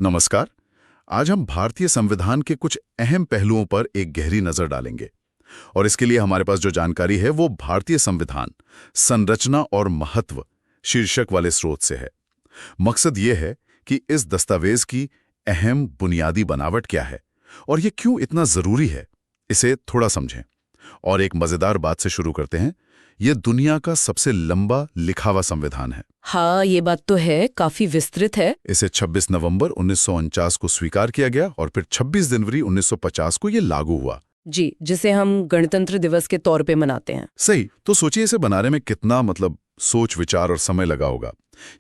नमस्कार। आज हम भारतीय संविधान के कुछ अहम पहलुओं पर एक गहरी नजर डालेंगे और इसके लिए हमारे पास जो जानकारी है वो भारतीय संविधान संरचना और महत्व शीर्षक वाले स्रोत से है। मकसद ये है कि इस दस्तावेज की अहम बुनियादी बनावट क्या है और ये क्यों इतना जरूरी है, इसे थोड़ा समझें। और एक मजेदार बात से शुरू करते हैं। ये दुनिया का सबसे लंबा लिखा हुआ संविधान है। हाँ, ये बात तो है, काफी विस्तृत है। इसे 26 नवंबर 1949 को स्वीकार किया गया और फिर 26 जनवरी 1950 को ये लागू हुआ। जी, जिसे हम गणतंत्र दिवस के तौर पे मनाते हैं। सही। तो सोचिए इसे बनाने में कितना सोच विचार और समय लगा होगा।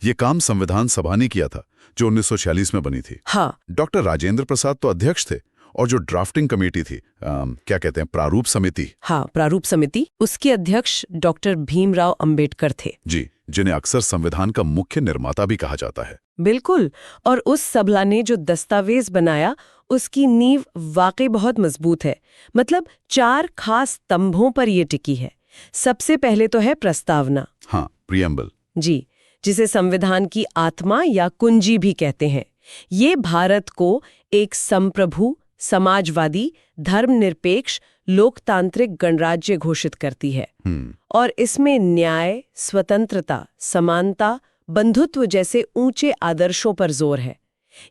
ये काम संविधान सभा ने किया था जो 1946 में बनी थी। हाँ। डॉक्टर राजेंद्र प्रसाद तो अध्यक्ष थे और जो ड्राफ्टिंग कमेटी थी, क्या कहते हैं, प्रारूप समिति। हाँ, प्रारूप समिति, उसके अध्यक्ष डॉक्टर भीमराव अंबेडकर थे। जी, जिन्हें अक्सर संविधान का मुख्य निर्माता भी कहा जाता है। बिल्कुल। और उस सभा ने जो दस्तावेज बनाया उसकी नींव वाकई बहुत मजबूत है। मतलब 4 खास स्तंभों पर ये टिकी है। सबसे पहले तो है प्रस्तावना। हाँ, प्रियम्बल। जी, जिसे संविधान की आत्मा या कुंजी भी कहते हैं। ये भारत को एक संप्रभु, समाजवादी, धर्मनिरपेक्ष, लोकतांत्रिक गणराज्य घोषित करती है। और इसमें न्याय, स्वतंत्रता, समानता, बंधुत्व जैसे ऊंचे आदर्शों पर जोर है।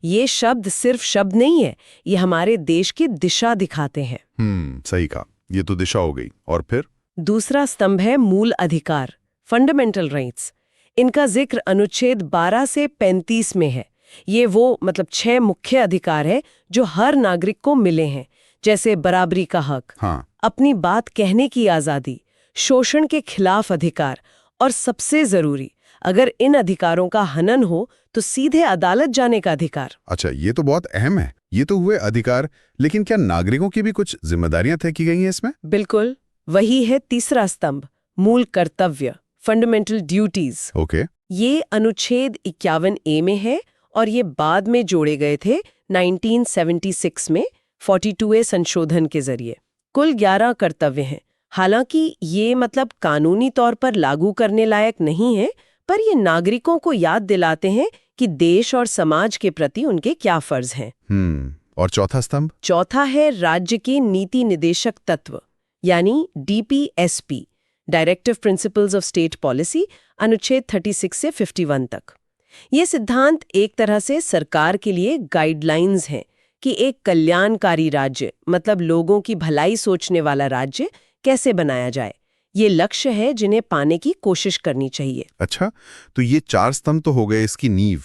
ये शब्द सिर्फ शब्द नहीं है, ये हमारे देश की दिशा दिखाते हैं। सही कहा। ये तो दिशा हो गई। और फिर दूसरा स्तंभ है मूल अधिकार, फंडामेंटल राइट्स। इनका जिक्र अनुच्छेद 12 से 35 में है। ये वो 6 मुख्य अधिकार है जो हर नागरिक को मिले हैं, जैसे बराबरी का हक, हाँ, अपनी बात कहने की आजादी, शोषण के खिलाफ अधिकार और सबसे जरूरी, अगर इन अधिकारों का हनन हो तो सीधे अदालत जाने का अधिकार। अच्छा, ये तो बहुत अहम है। ये तो हुए अधिकार, लेकिन क्या नागरिकों की भी कुछ जिम्मेदारियां तय की गई हैं इसमें? बिल्कुल, वही है तीसरा स्तंभ, मूल कर्तव्य, फंडामेंटल ड्यूटीज। ओके। ये अनुच्छेद 51A में है और ये बाद में जोड़े गए थे 1976 में 42A संशोधन के जरिए। कुल 11 कर्तव्य हैं। हालांकि ये कानूनी तौर पर लागू करने लायक नहीं है, पर ये नागरिकों को याद दिलाते हैं कि देश और समाज के प्रति उनके क्या फर्ज हैं। और चौथा स्तंभ? चौथा है राज्य के नीति निदेशक तत्व, यानी DPSP, directive principles of state policy, अनुच्छेद 36 से 51 तक। ये सिद्धांत एक तरह से सरकार के लिए गाइडलाइंस हैं कि एक कल्याणकारी राज्य, लोगों की भलाई सोचने वाला राज्य कैसे बनाया जाए। ये लक्ष्य है जिन्हें पाने की कोशिश करनी चाहिए। अच्छा, तो ये 4 स्तंभ तो हो गए इसकी नींव,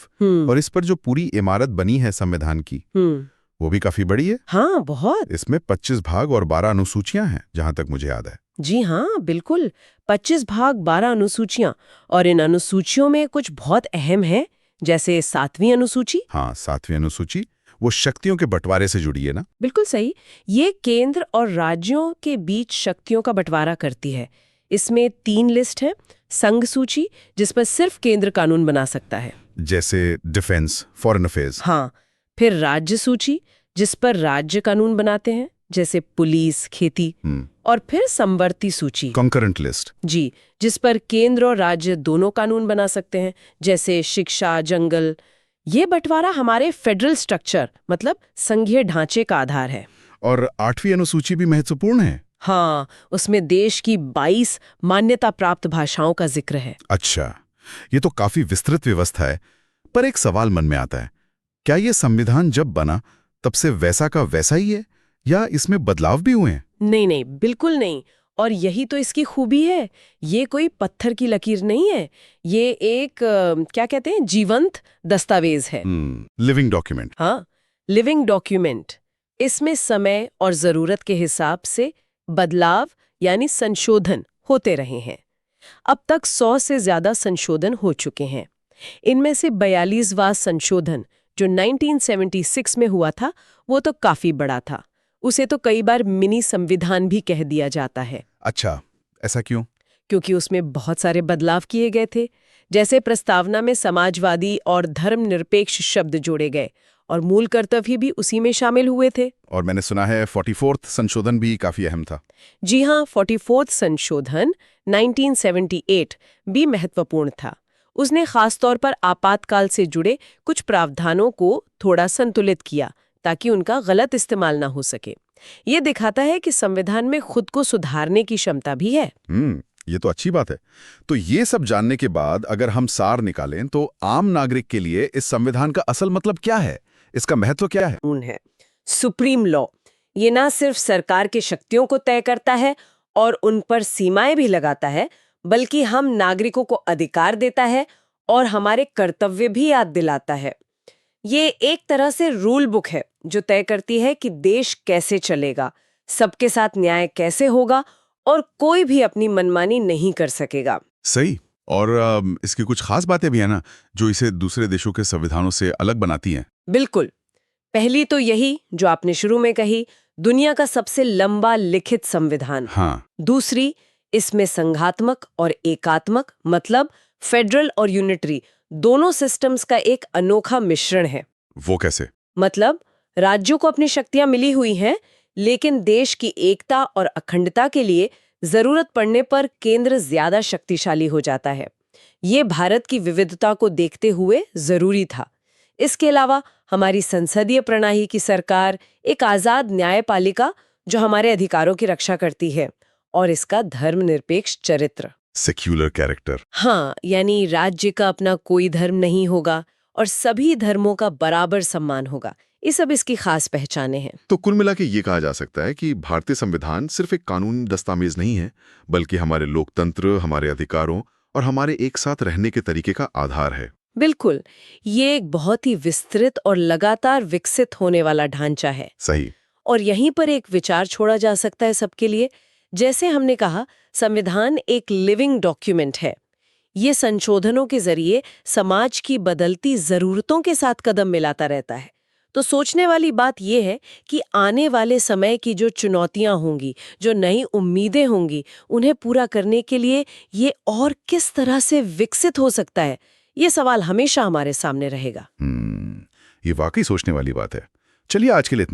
और इस पर जो पूरी इमारत बनी है संविधान की, वो भी काफी बड़ी है। हाँ, बहुत। इसमें 25 भाग और 12 अनुसूचियां हैं, जहां तक मुझे याद है। जी हाँ, बिल्कुल, 25 भाग 12 अनुसूचियां। और इन अनुसूचियों में कुछ बहुत अहम है, जैसे 7वीं अनुसूची। हाँ, 7वीं अनुसूची वो शक्तियों के बंटवारे से जुड़ी है ना? बिल्कुल सही। ये केंद्र और राज्यों के बीच शक्तियों का बंटवारा करती है। इसमें 3 लिस्ट है। संघ सूची, जिस पर सिर्फ केंद्र कानून बना सकता है, जैसे डिफेंस, फॉरेन अफेयर्स। हाँ। फिर राज्य सूची, जिस पर राज्य कानून बनाते हैं, जैसे पुलिस, खेती। और फिर समवर्ती सूची, कंकरेंट लिस्ट। जी, जिस पर केंद्र और राज्य दोनों कानून बना सकते हैं, जैसे शिक्षा, जंगल। ये बंटवारा हमारे फेडरल स्ट्रक्चर, संघीय ढांचे का आधार है। और 8वीं अनुसूची भी महत्वपूर्ण है। हाँ, उसमें देश की 22 मान्यता प्राप्त भाषाओं का जिक्र है। अच्छा, ये तो काफी विस्तृत व्यवस्था है। पर एक सवाल मन में आता है, क्या ये संविधान जब बना तब से वैसा का वैसा ही है या इसमें बदलाव भी हुए हैं? नहीं, बिल्कुल नहीं। और यही तो इसकी खूबी है। ये कोई पत्थर की लकीर नहीं है। ये एक क्या कहते हैं, जीवंत दस्तावेज है। Living document. हाँ, लिविंग डॉक्यूमेंट। इसमें समय और जरूरत के हिसाब से बदलाव यानी संशोधन होते रहे हैं। अब तक 100 से ज्यादा संशोधन हो चुके हैं। इनमें से 42वां संशोधन जो 1976 में हुआ था, वो तो काफी बड़ा था। उसे तो कई बार मिनी संविधान भी कह दिया जाता है। अच्छा, ऐसा क्यों? क्योंकि उसमें बहुत सारे बदलाव किए गए थे। जैसे प्रस्तावना में समाजवादी और धर्मनिरपेक्ष शब्द जोड़े गए और मूल कर्तव्य भी उसी में शामिल हुए थे। और मैंने सुना है 44th संशोधन भी काफी अहम था। जी हाँ, 44th संशोधन 1978 भी महत्वपूर्ण था। उसने खास तौर पर आपातकाल से जुड़े कुछ प्रावधानों को थोड़ा संतुलित किया ताकि उनका गलत इस्तेमाल ना हो सके। ये दिखाता है कि संविधान में खुद को सुधारने की क्षमता भी है। ये तो अच्छी बात है। तो ये सब जानने के बाद अगर हम सार निकालें तो आम नागरिक के लिए इस संविधान का असल मतलब क्या है, इसका महत्व क्या है? है सुप्रीम लॉ। ये ना सिर्फ सरकार की शक्तियों को तय करता है और उन पर सीमाएं भी लगाता है, बल्कि हम नागरिकों को अधिकार देता है और हमारे कर्तव्य भी याद दिलाता है। ये एक तरह से रूल बुक है जो तय करती है कि देश कैसे चलेगा, सबके साथ न्याय कैसे होगा और कोई भी अपनी मनमानी नहीं कर सकेगा। सही। और इसकी कुछ खास बातें भी है ना जो इसे दूसरे देशों के संविधानों से अलग बनाती हैं? बिल्कुल। पहली तो यही जो आपने शुरू में कही, दुनिया का सबसे लंबा लिखित संविधान। हाँ। दूसरी, इसमें संघात्मक और एकात्मक मतलब फेडरल और यूनिटरी दोनों सिस्टम्स का एक अनोखा मिश्रण है। वो कैसे? मतलब राज्यों को अपनी शक्तियां मिली हुई हैं, लेकिन देश की एकता और अखंडता के लिए जरूरत पड़ने पर केंद्र ज्यादा शक्तिशाली हो जाता है। ये भारत की विविधता को देखते हुए जरूरी था। इसके अलावा हमारी संसदीय प्रणाली की सरकार एक आजाद न्यायपालिका जो हमारे अधिकारों की रक्षा करती है, और इसका धर्मनिरपेक्ष चरित्र, सेक्युलर कैरेक्टर। हाँ, यानी राज्य का अपना कोई धर्म नहीं होगा और सभी धर्मों का बराबर सम्मान होगा। ये सब इसकी खास पहचाने हैं। तो कुल मिला के ये कहा जा सकता है कि भारतीय संविधान सिर्फ एक कानूनी दस्तावेज नहीं है, बल्कि हमारे लोकतंत्र, हमारे अधिकारों और हमारे एक साथ रहने के तरीके का आधार है। बिल्कुल, ये एक बहुत ही विस्तृत और लगातार विकसित होने वाला ढांचा है। सही। और यहीं पर एक विचार छोड़ा जा सकता है सबके लिए। जैसे हमने कहा, संविधान एक लिविंग डॉक्यूमेंट है। ये संशोधनों के जरिए समाज की बदलती जरूरतों के साथ कदम मिलाता रहता है। तो सोचने वाली बात यह है कि आने वाले समय की जो चुनौतियां होंगी, जो नई उम्मीदें होंगी, उन्हें पूरा करने के लिए ये और किस तरह से विकसित हो सकता है, ये सवाल हमेशा हमारे सामने रहेगा। ये वाकई सोचने वाली बात है। चलिए आज के लिए इतना ही।